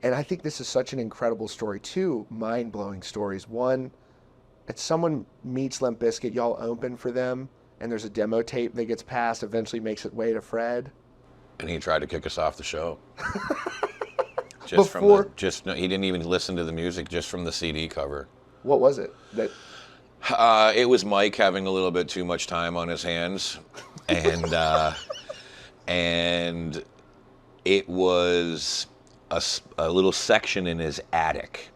And I think this is such an incredible story. Two mind-blowing stories. One, it's someone meets Limp Bizkit, y'all open for them, and there's a demo tape that gets passed, eventually makes its way to Fred. And he tried to kick us off the show. Before, No, he didn't even listen to the music, just from the CD cover. what was it? That It was Mike having a little bit too much time on his hands, and and it was a little section in his attic,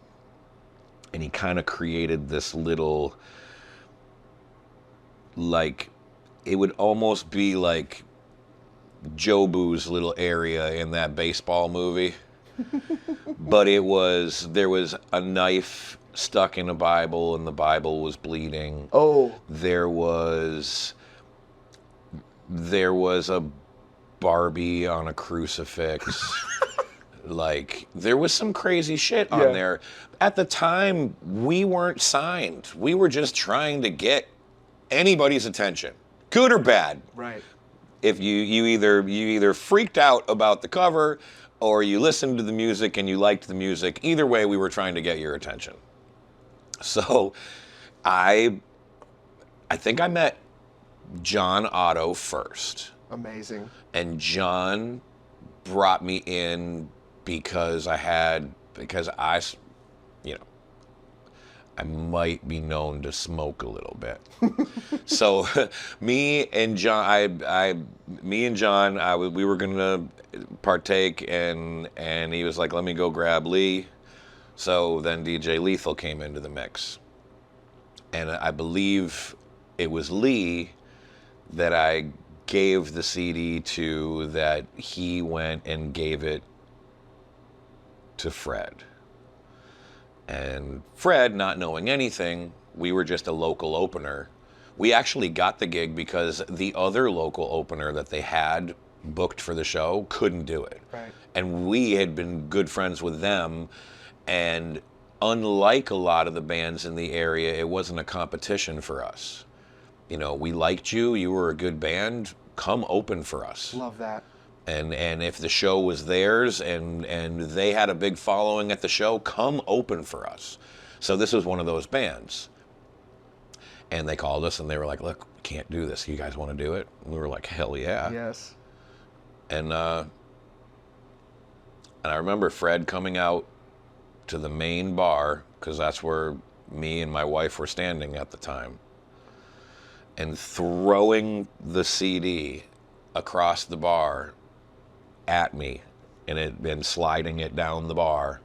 and he kind of created this little, like, it would almost be like Jobu's little area in that baseball movie. But there was a knife stuck in a Bible, and the Bible was bleeding. Oh. There was a Barbie on a crucifix. Like, there was some crazy shit on there. At the time, we weren't signed. We were just trying to get anybody's attention, good or bad. Right. If you either freaked out about the cover, or you listened to the music and you liked the music. Either way, we were trying to get your attention. So I think I met John Otto first. Amazing. And John brought me in because I, you know, I might be known to smoke a little bit. So me and John, we were gonna partake, and he was like, "Let me go grab Lee." So then DJ Lethal came into the mix, and I believe it was Lee that I gave the CD to, that he went and gave it to Fred. And Fred, not knowing anything, we were just a local opener. We actually got the gig because the other local opener that they had booked for the show couldn't do it. Right. And we had been good friends with them, and unlike a lot of the bands in the area, it wasn't a competition for us. You know, we liked you, you were a good band, come open for us. Love that. And if the show was theirs and they had a big following at the show, come open for us. So this was one of those bands. And they called us and they were like, "Look, we can't do this. You guys want to do it?" And we were like, "Hell yeah." Yes. And I remember Fred coming out to the main bar, because that's where me and my wife were standing at the time, and throwing the CD across the bar at me, and sliding it down the bar,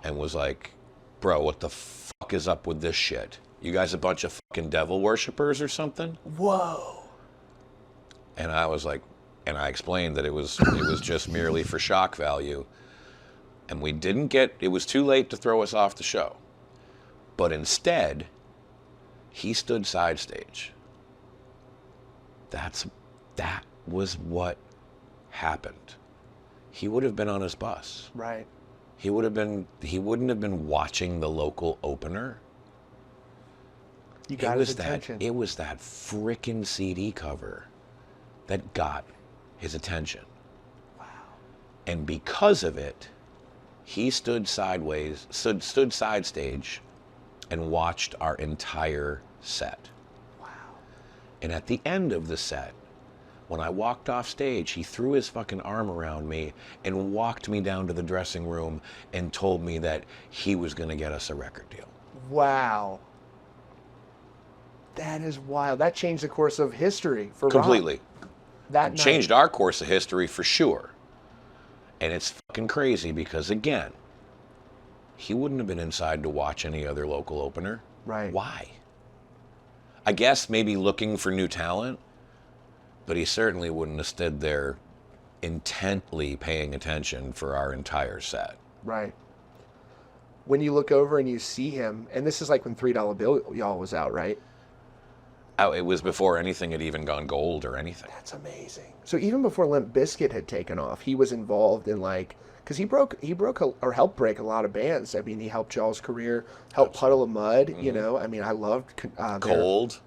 and was like, "Bro, what the fuck is up with this shit? You guys a bunch of fucking devil worshippers or something?" Whoa. And I was like, and I explained that it was just merely for shock value. And it was too late to throw us off the show. But instead, he stood side stage. That was what happened. He would have been on his bus. Right. He wouldn't have been watching the local opener. You got his attention. It was that frickin' CD cover that got his attention. Wow. And because of it, he stood side stage and watched our entire set. Wow. And at the end of the set, when I walked off stage, he threw his fucking arm around me and walked me down to the dressing room and told me that he was going to get us a record deal. Wow. That is wild. That changed the course of history for Completely. rock. That night. Changed our course of history for sure. And it's fucking crazy because, again, he wouldn't have been inside to watch any other local opener. Right. Why? I guess maybe looking for new talent, but he certainly wouldn't have stood there intently paying attention for our entire set. Right. When you look over and you see him, and this is like when $3 Bill Y'all was out, right? Oh, it was before anything had even gone gold or anything. That's amazing. So even before Limp Bizkit had taken off, he was involved in, like, because he helped break a lot of bands. I mean, he helped Y'all's career, helped Puddle of Mud. Mm-hmm. You know, I mean, I loved Cold.